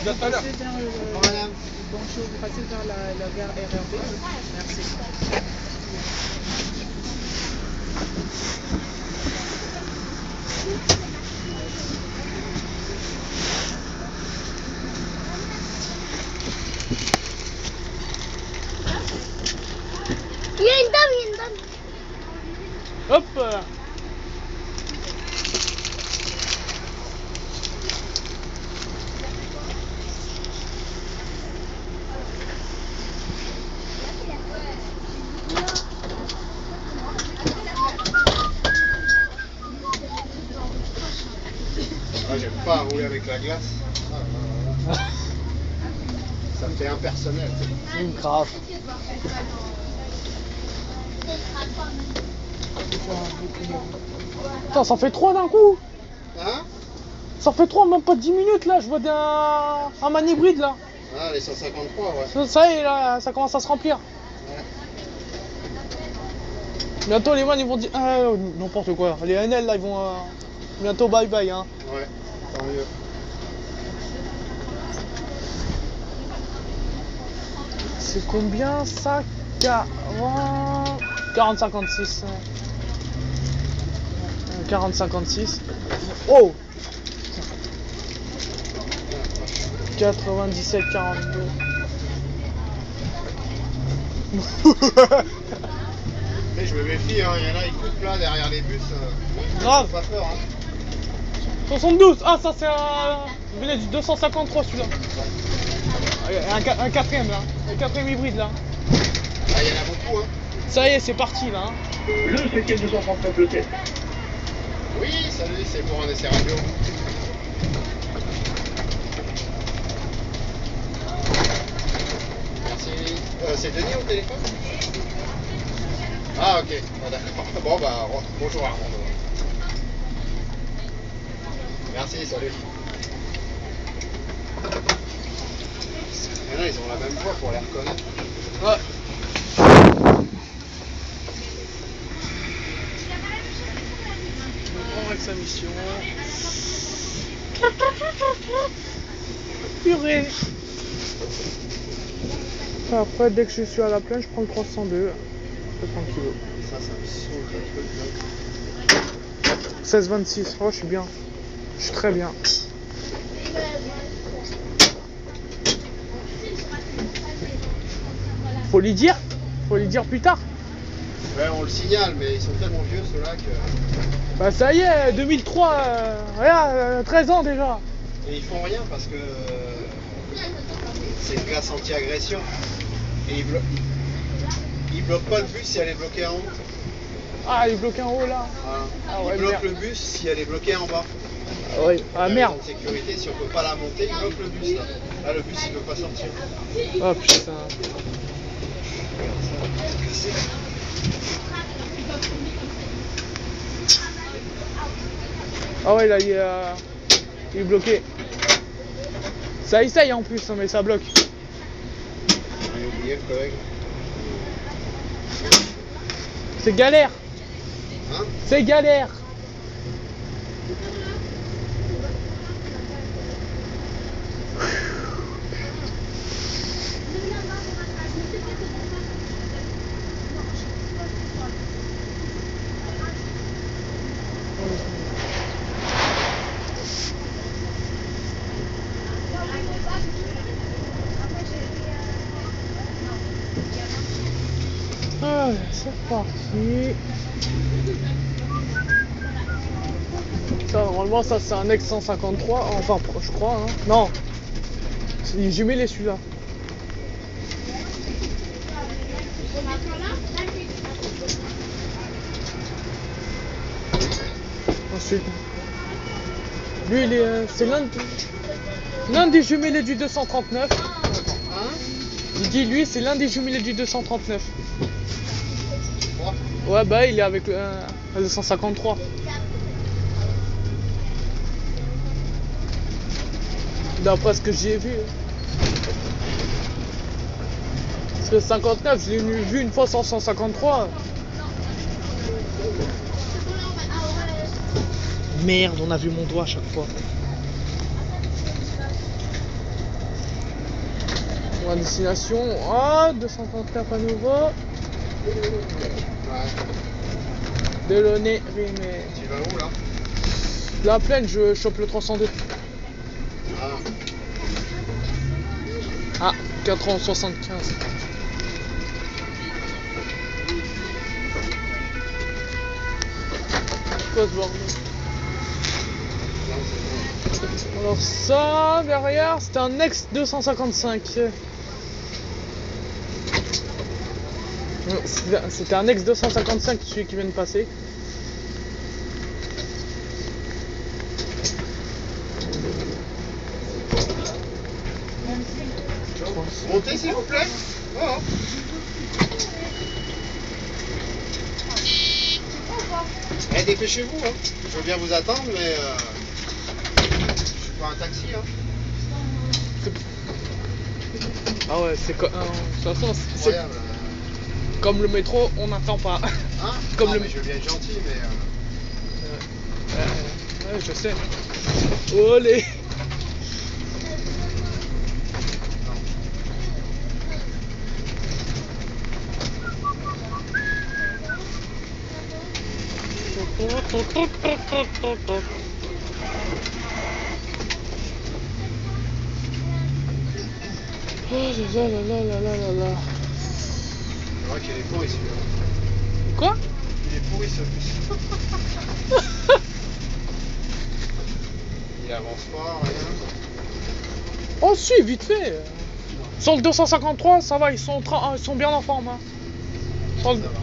À tout à l'heure. Madame. Bonjour, vous passez vers la gare RRB. Merci. Il y a une dame, il y a une dame. Hop. Ah, j'aime pas rouler avec la glace. Ça me fait impersonnel. Une grave. Attends, ça fait 3 d'un coup. Hein? Ça fait 3, même pas 10 minutes là. Je vois un man hybride là. Ah, les 153, ouais. Ça y est, là, ça commence à se remplir. Ouais. Bientôt les man ils vont dire n'importe quoi. Les NL là ils vont bientôt bye bye hein. Ouais, tant mieux. C'est combien ça? 40-56. 40-56. Oh 97-42. Mais je me méfie, hein. Il y en a, ils coupent là derrière les bus. Grave. Pas peur, hein. 72. Ah ça c'est je venais du 253 celui-là. Un quatrième là. Un quatrième hybride là. Ah, il y en a beaucoup, hein. Ça y est, c'est parti là. Hein. Le 7e 239 le test. Oui, salut, c'est pour un essai radio. Merci. C'est Denis au téléphone? Ah, ok. Ah, d'accord. Bon, bah, bonjour Armando. Merci, salut. Il y en a, ils ont la même voix pour les reconnaître. Ouais. On prend avec sa mission. Purée. Après, dès que je suis à la plaine, je prends le 302. C'est tranquille. Ça me saoule le truc là. 16-26. Oh, je suis bien. Je suis très bien. Faut lui dire plus tard. Ouais, on le signale, mais ils sont tellement vieux ceux-là que. Bah ça y est, 2003, regarde, 13 ans déjà. Et ils font rien parce que c'est une glace anti-agression. Et ils bloquent pas le bus si elle est bloquée en haut. Ah, il est bloqué en haut là. Voilà. Ah ouais, Ils bloquent merde. le bus si elle est bloquée en bas. Ah ouais. Ah Pour merde. raison de sécurité, si on peut pas la monter, ils bloquent le bus là. Là, le bus il peut pas sortir. Oh putain. Ah ouais, là il est bloqué. Ça essaye en plus, hein, mais ça bloque. J'ai oublié le collègue. C'est galère. Hein? C'est galère. Allez, c'est parti. Ça, normalement, ça c'est un X 153, enfin, je crois. Hein. Non, il est jumelé celui-là. Ensuite, lui, c'est l'un des jumelés du 239. Hein? Il dit, lui, c'est l'un des jumelés du 239. Oh. Ouais, bah, il est avec un 253. D'après ce que j'ai vu. Parce que 59, je l'ai vu une fois sur 153. Merde, on a vu mon doigt à chaque fois. Ma destination, oh, 239 à nouveau. Ouais. Delaunay, Rimet. Tu vas où là? La plaine, je chope le 302. Ah. Ah, 4,75. Quoi ce bordel? Alors ça, derrière, c'était un Nex 255. C'était un Nex 255, celui qui vient de passer. Montez s'il vous plaît. Oh. Eh, dépêchez-vous, hein. Je veux bien vous attendre, mais je suis pas un taxi, hein. Ah ouais, c'est quoi? De toute façon, c'est Incroyable. comme le métro, on n'attend pas. Hein? Comme Ah, le- mais je veux bien être gentil, mais Ouais, je sais. Olé! Oh là là là là là là là. c'est vrai qu'il est pourri celui-là. Quoi? Il est pourri ce bus. Il avance pas, rien. Oh si, vite fait. Sur le 253, ça va, ils sont bien en forme. Hein. Sur, le, Ça va.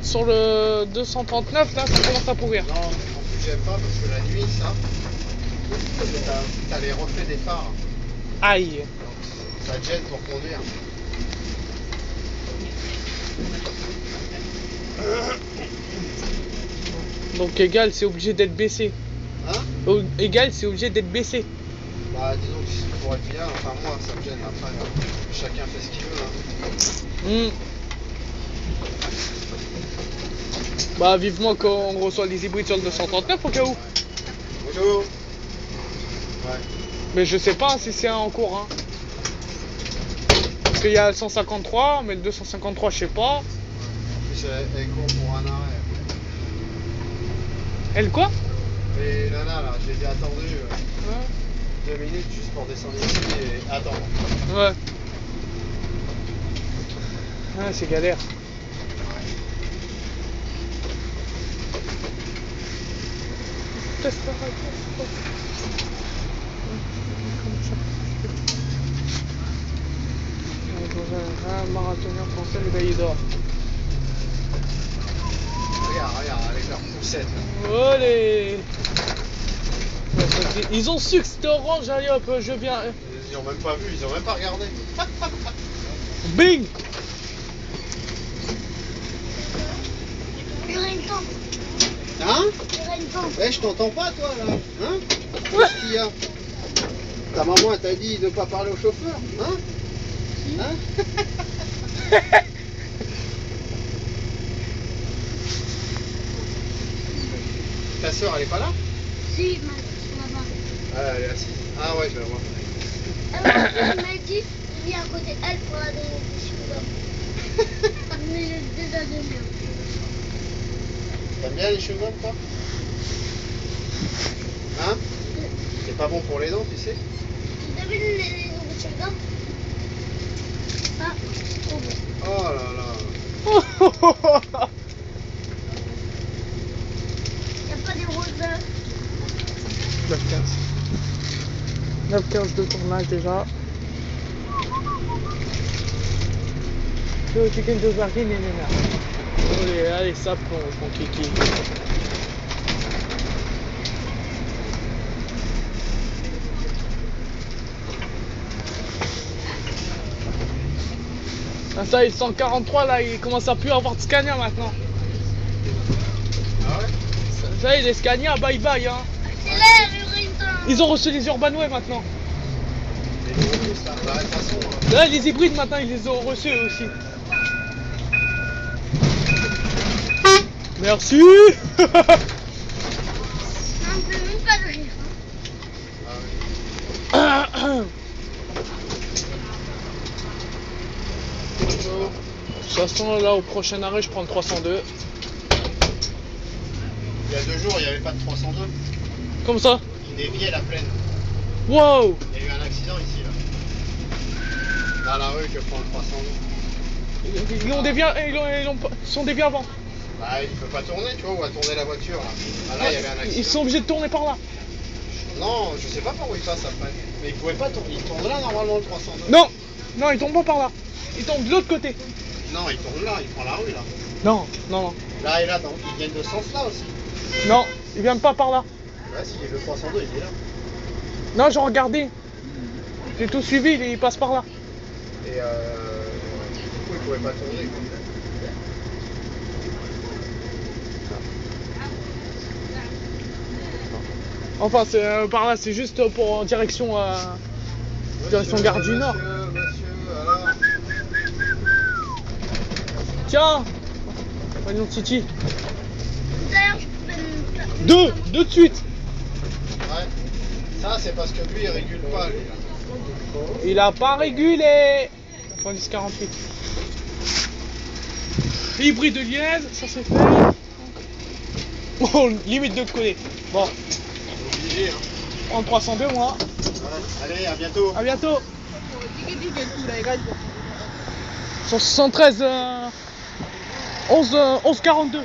sur le 239, là, ça commence à pourrir. Non, en plus j'aime pas parce que la nuit, ça, t'as les reflets des phares. Aïe. Ça te gêne pour conduire. Donc égal, c'est obligé d'être baissé. Hein? Égal, c'est obligé d'être baissé. Bah disons que pour être bien, enfin moi ça me gêne après, chacun fait ce qu'il veut. Hein. Bah vivement qu'on reçoit les hybrides sur le 239 au cas où. Bonjour. Ouais. Mais je sais pas si c'est en cours. Hein. Parce qu'il y a le 153, mais le 253 je sais pas. En plus elle court pour un arrêt. Elle quoi? Et nana là, je les ai attendus 2 minutes juste pour descendre ici et attendre. Ouais. Ah, c'est galère. Teste la radio. Un marathonien français, le gars il dort. Regarde, avec leur poussette. Olé! Ils ont su que c'était orange, allez hop, je viens. Ils ont même pas vu, ils ont même pas regardé. Bing! Il y aura une tente. Hein? Il y aura une tente. Eh, je t'entends pas toi là. Hein? Qu'est-ce qu'il y a? Ta maman elle t'a dit de pas parler au chauffeur. Hein? Hein? Ta soeur elle est pas là? Si, ma là-bas. Ah, elle est assise. Ah ouais, je la vois. Elle m'a dit, viens à côté d'elle pour la donner des chewing-gums. Mais j'ai déjà donné. T'aimes bien les chewing-gums toi? Hein? C'est pas bon pour les dents, tu sais? Vous avez les nouveaux chewing-gums? Ça, trop bon. Oh là là. Il n'y a pas des roses. 9-15. 9-15 de tournage déjà. Le chicken de Bargain et Nena. Allez, allez, ça plonge, mon kiki. Ah, ça, il 143 là, il commence à plus avoir de Scania maintenant. Ah ouais? Ça y est, les Scania, bye bye. Hein. Accélère, il y aura une tente. Ils ont reçu les Urbanway maintenant. Les nouveaux bus là, bah, de toute façon. Là, les hybrides maintenant, ils les ont reçus eux aussi. Merci. Ça me fait même pas de rire. Ah ouais. toute façon, là, au prochain arrêt, je prends le 302. Il y a 2 jours, il n'y avait pas de 302. Comme ça. Il déviait la plaine. Wow! Il y a eu un accident ici, là. Dans la rue, je prends le 302. Ils ont dévié, ils sont déviés avant. Bah, il peut pas tourner, tu vois, où a tourné la voiture, là. Ah, là, il y avait un accident. Ils sont obligés de tourner par là. Non, je sais pas par où il passe après. Mais il pouvait pas tourner. Il tourne là, normalement, le 302. Non! Non, ils tombent pas par là. Ils tombent de l'autre côté. Non, il tourne là, il prend la rue, là. Non, non, non. Là et là, donc, ils viennent de ce sens-là aussi. Non, ils viennent pas par là. Ouais, si, le 302, il est là. Non, j'ai regardé. J'ai tout suivi, ils passent par là. Et du coup, il pouvait pas tourner. Quoi. Enfin, c'est par là, c'est juste pour direction Gare du Nord. Monsieur, alors. Tiens, voyons Titi. D'ailleurs, je peux Deux de suite. Ouais. Ça, c'est parce que lui, il régule pas, lui. Là. Il a pas régulé. 90-48. Hybride de liège, ça c'est fait. Oh, limite de coller. Bon, Obligé, hein. en 302 moi. Voilà. Allez, à bientôt. À bientôt. Digi-digi, tu l'as gagné. 173 11 42.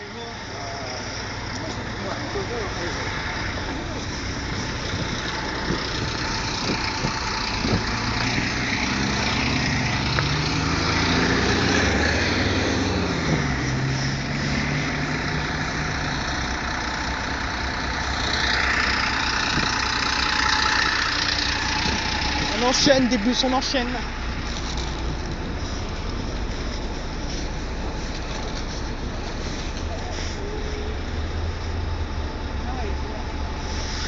On enchaîne, début on enchaîne.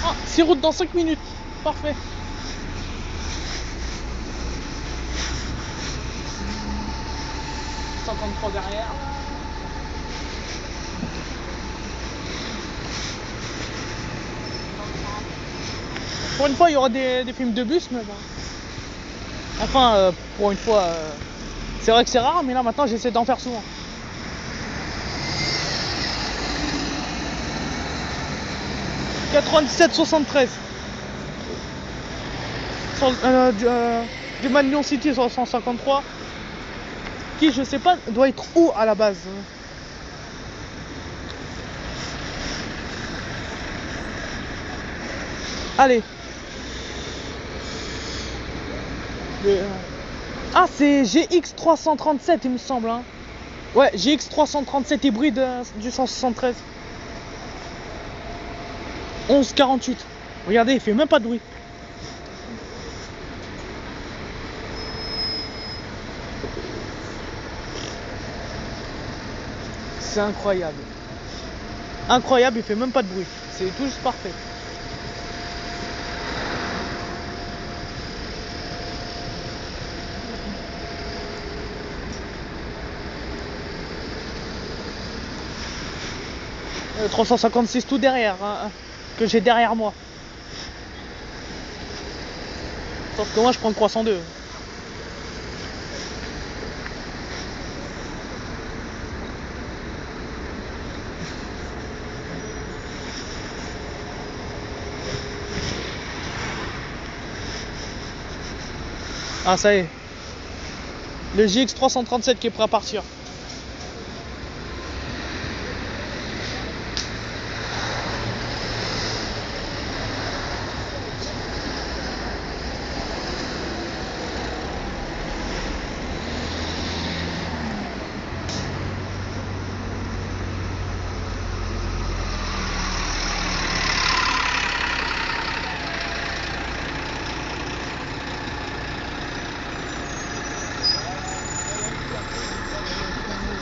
Ah, 6 routes dans 5 minutes. Parfait. « 53 derrière. Pour une fois, il y aura des films de bus, mais bon. Enfin, pour une fois, c'est vrai que c'est rare, mais là maintenant j'essaie d'en faire souvent. « 97-73 » du Magnon City sur 153. Qui, je sais pas, doit être où à la base. Allez. Ah, c'est GX 337 il me semble, hein. Ouais, GX 337 hybride du 173. 11-48. Regardez, il fait même pas de bruit. C'est incroyable. Incroyable, il fait même pas de bruit. C'est tout juste parfait. Le 356 tout derrière, hein, que j'ai derrière moi. Sauf que moi je prends le 302. Ah ça y est. Le GX 337 qui est prêt à partir.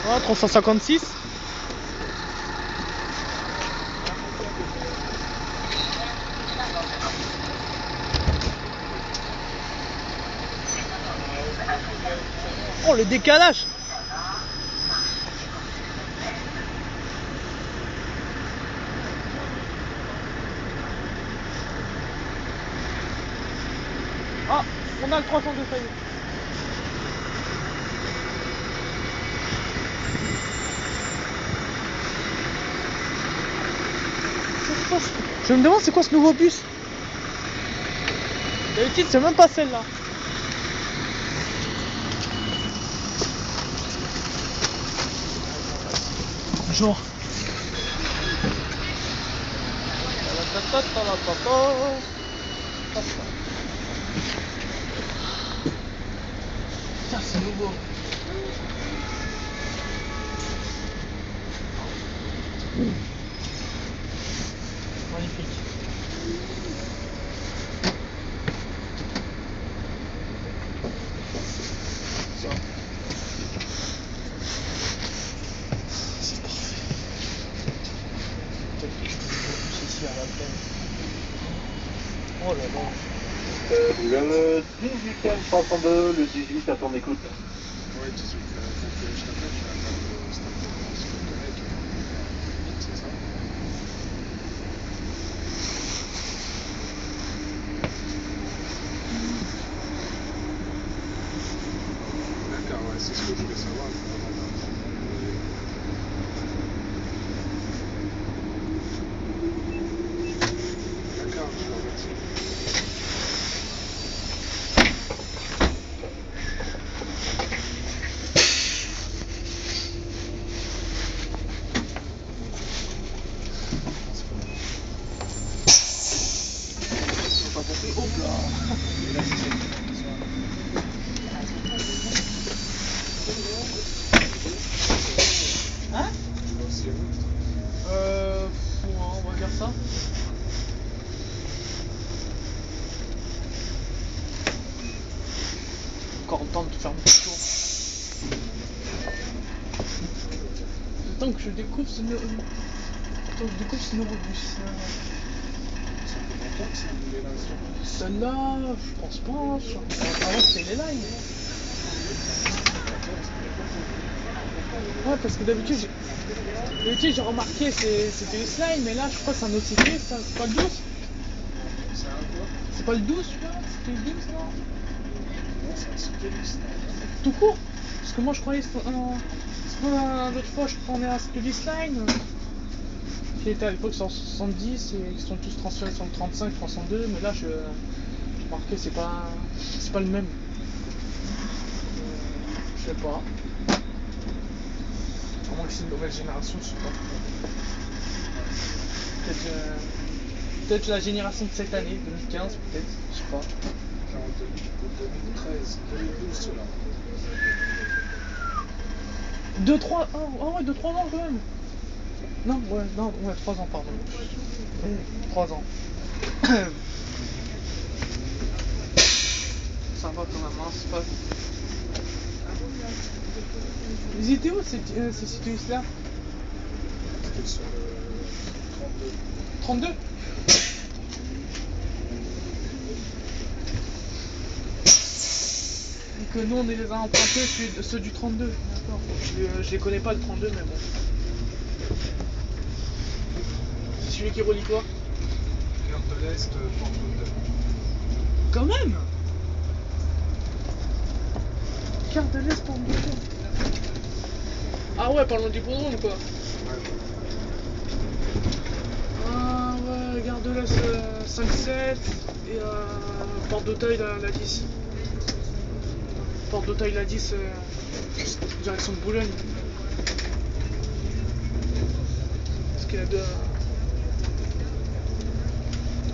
Voilà, 356. Oh le décalage. Ah, on a le 302, ça y est. quoi Je me demande c'est quoi ce nouveau bus. D'habitude c'est même pas celle-là. Bonjour. Putain, c'est nouveau. Magnifique. Ça. C'est parfait. Peut-être que je peux le ici à la plaine. Oh là là. Le 18e 302, le 18 à ton écoute. Ouais, 18, je t'appelle, je vais attendre cet appel sur le collègue. C'est ça? D'accord, ouais, c'est ce que je voulais savoir. D'accord, je te remercie. Pas compris. Hop là. Hein? On va faire ça. Encore le temps de faire mon tour. Le temps que je découvre ce nouveau bus. Celle-là, je pense pas. Avant c'était les lines. Ouais, parce que d'habitude j'ai remarqué c'était les slimes, mais là je crois que c'est un autre cycliste, c'est pas le 12. C'est pas le 12 celui-là? C'était le 12 là? Non, c'est un cycliste. Tout court? Parce que moi je croyais que c'était l'autre fois je prenais un cycliste line qui était à l'époque sur 70 et ils sont tous transférés sur le 35, 302, mais là je remarquais c'est pas le même. Je sais pas. À moins que c'est une nouvelle génération, je sais pas. Peut-être la génération de cette année, 2015 peut-être, je sais pas. 2013, 2012 cela. 2-3 ans, ah ouais, 2-3 ans quand même. Non, 3 ans, pardon. 3 ans. Ça va quand même, hein, c'est pas... Ils étaient où ces cyclistes-là? C'était sur le 32. 32? Donc nous on les a empruntés, ceux du 32. D'accord. Je les connais pas le 32, mais bon. C'est celui qui relie quoi? Gare de l'Est, porte de... Quand même. Gare de l'Est pour me. Ah ouais, parlons du hippodrome quoi. Ah ouais, Gare de l'Est 5-7 et Porte d'Auteuil la 10. Porte d'Auteuil la 10, direction de Boulogne. Parce qu'il y a deux.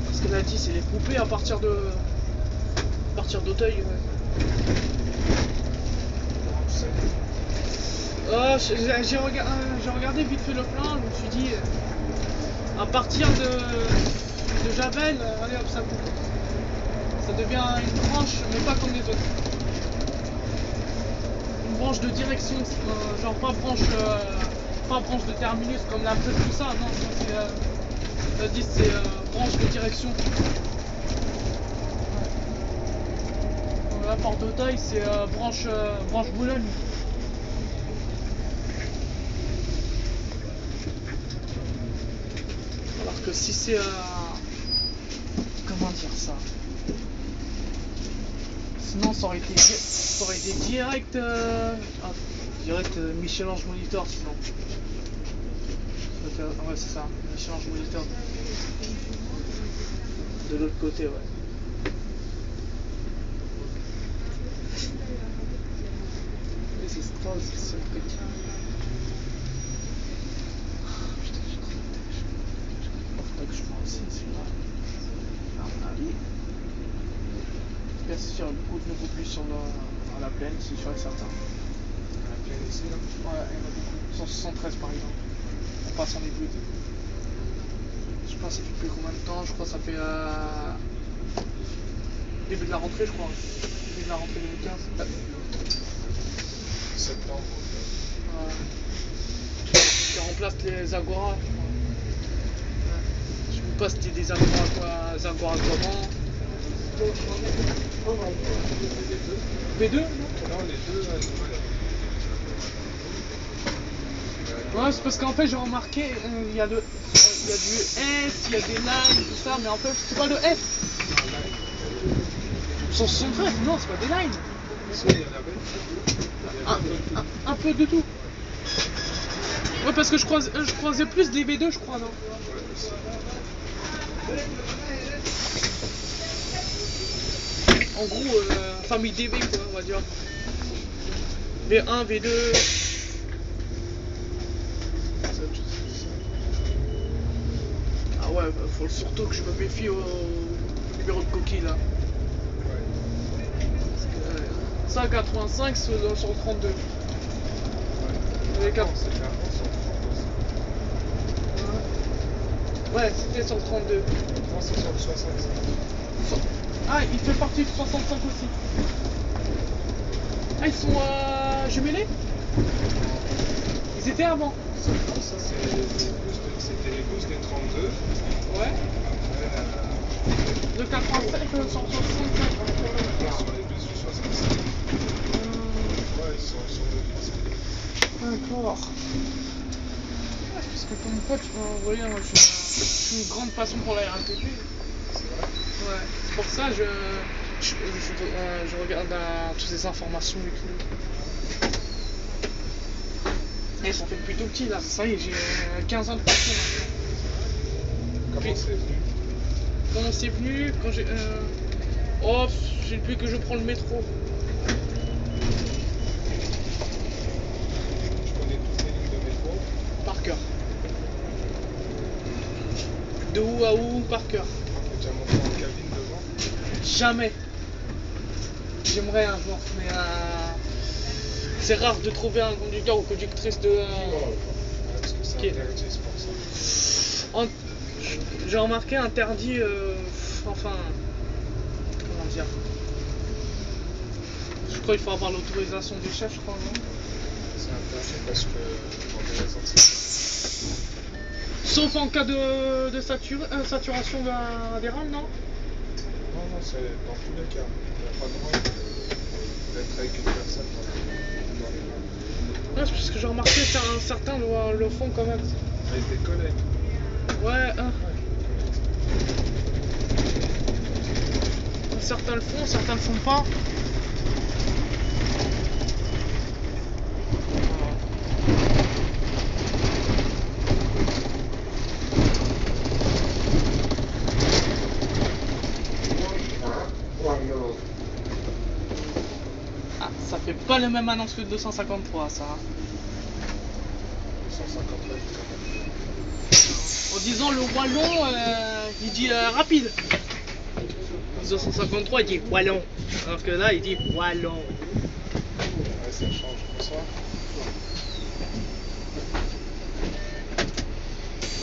Parce que la 10 elle est coupée à partir d'Auteuil. Ouais. J'ai regardé vite fait le plan, je me suis dit à partir de Javel, allez hop ça coupe. Ça devient une branche, mais pas comme les autres. Une branche de direction, genre pas branche de terminus comme la presse tout ça, non, c'est la 10 c'est branche de direction. La Porte d'Auteuil c'est branche Boulogne. Alors que si c'est comment dire ça? Sinon ça aurait été direct direct Michel-Ange Monitor sinon. Ouais, c'est ça. Il change le moniteur. De l'autre côté, ouais. Les estrades, c'est le petit. Putain, j'ai trop de tâches. Faudrait que je prends aussi celui-là. À mon avis. Bien sûr, beaucoup de nouveaux bus sur à la plaine, c'est sûr et certain. La plaine ici, là. Ouais, il y en a beaucoup. 173 par exemple. En passant les bruits. Je sais pas, ça fait depuis combien de temps? Je crois que ça fait début de la rentrée, je crois. Début de la rentrée 2015. Septembre. Ouais. Qui remplace les Agora, je crois. Ouais. Je sais pas si c'était des Agora comment. V2 non? Non, les deux, Ouais, c'est parce qu'en fait j'ai remarqué, il y a du S, il y a des lines, tout ça, mais en fait c'est pas le F. 173, non, c'est pas des lines. si, il y en avait. Un peu de tout. Ouais, parce que je croisais plus des V2, je crois, non? En gros, famille DV, quoi, on va dire. V1, V2. Ah ouais, faut surtout que je me méfie au numéro de coquille là. Parce que, 185 sur le 32. C'est clairement sur le 32. Ouais, c'était sur le 32. Non, c'est sur le 65. Ah, il fait partie du 65 aussi. Ah, ils sont jumelés? Ils étaient avant. Ça, c'était les bus des 32. Ouais. Après, De 85 sur le 65. sur les bus du 65. Ouais, ils sont sur le 65. D'accord. Parce que comme pote, vous voyez, moi j'ai une grande passion pour la RATP. C'est vrai. Ouais, c'est pour ça que je regarde toutes ces informations et tout. Et ça fait depuis tout petit là, ça y est, j'ai 15 ans de passion maintenant. Comment c'est venu? Comment c'est venu? Quand j'ai. Oh, j'ai depuis que je prends le métro. Je connais toutes les lignes de métro. Par cœur. De où à où, par cœur. Tu as monté en cabine devant. Jamais. J'aimerais un jour, mais c'est rare de trouver un conducteur ou conductrice de. Parce que c'est Qui est- interdit, c'est pour ça. J'ai remarqué interdit. Enfin. Comment dire? Je crois qu'il faut avoir l'autorisation des chefs, je crois, non? C'est interdit parce que pour des raisons de sécurité. Sauf en cas de saturation des rames, non? Non, c'est dans tous les cas. Il n'y a pas le droit d'être avec une personne dans les mains. Ouais, c'est parce que j'ai remarqué certains le font quand même. Avec des collègues. Ouais, Ouais, certains le font, certains le font pas. Ah, ça fait pas la même annonce que le 253, ça. 159. En disant le wallon, il dit rapide. Le 253, il dit wallon. Alors que là, il dit wallon. Ouais, ça change comme ça.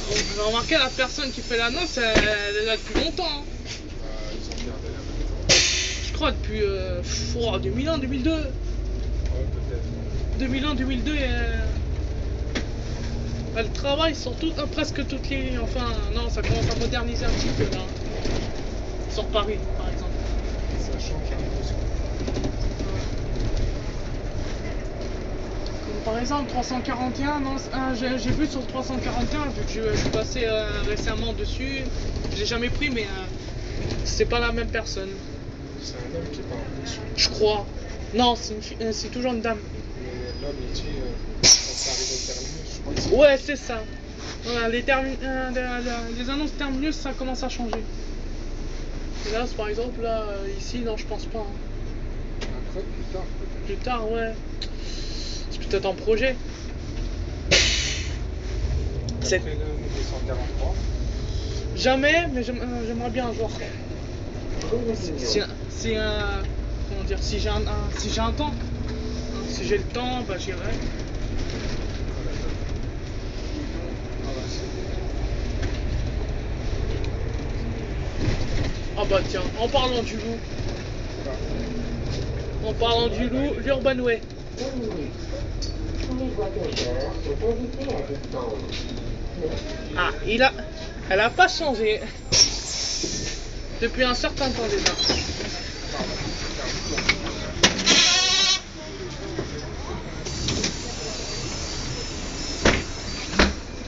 Donc, j'ai remarqué la personne qui fait l'annonce, elle est là depuis longtemps. Hein. Ils ont gardé la même. Je crois depuis 2001, 2002. Ouais, peut-être. 2001, 2002, elle travaille sur presque toutes les lignes. Enfin, non, ça commence à moderniser un petit peu là. Sur Paris, par exemple. Ça change un peu. Comme par exemple, 341, non, j'ai vu sur le 341, vu que je suis passé récemment dessus. Je l'ai jamais pris, mais c'est pas la même personne. C'est un homme qui parle dessus. Je crois. Non, c'est toujours une dame. Mais l'homme, il dit, quand ça arrive au terminus, je crois que c'est. Ouais, c'est ça. Voilà, les annonces terminus, ça commence à changer. Et là, par exemple, là, ici, non, je pense pas. Hein. Après, plus tard, peut-être. Plus tard, ouais. C'est peut-être en projet. C'est- Après le 243. Jamais, mais j'aimerais bien un jour. Comment dire, si j'ai un temps, hein, si j'ai le temps, bah j'irai. Ah bah tiens, en parlant du loup, l'Urban Way. Ah, elle a pas changé depuis un certain temps déjà.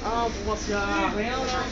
Ah, pour voir s'il y a rien là.